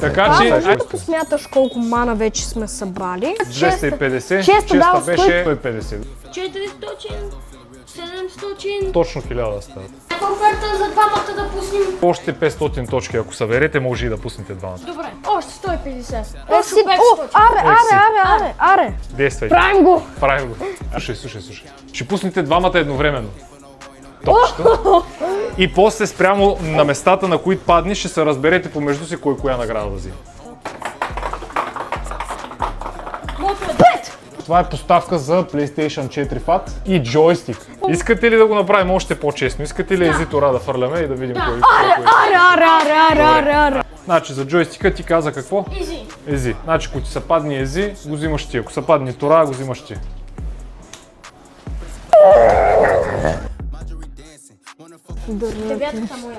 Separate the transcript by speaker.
Speaker 1: Така че...
Speaker 2: Може да посмяташ колко мана вече сме събрали.
Speaker 1: 250,
Speaker 2: Честа дава
Speaker 1: беше 150.
Speaker 3: 400, 700.
Speaker 1: Точно 1000 стават.
Speaker 3: Оферта за двамата да пуснем.
Speaker 1: Още 500 точки, ако съберете, може и да пуснете двамата.
Speaker 3: Добре, още 150.
Speaker 2: О,
Speaker 3: Още 500.
Speaker 2: аре!
Speaker 1: Действай.
Speaker 2: Правим го!
Speaker 1: Правим го. Слушай. Ще пуснете двамата едновременно. Топчета. И после спрямо на местата, на които падне, ще се разберете помежду си кой коя награда да взима. Това е поставка за PlayStation 4 FAT и джойстик. Искате ли да го направим още по-честно? Искате ли езитора да фърляме и да видим кой?
Speaker 2: Аре!
Speaker 1: Значи за джойстика ти каза какво? Ези. Значи ако ти се падне ези, го взимаш ти. Ако се падне тора, го взимаш ти.
Speaker 3: Девятата моя.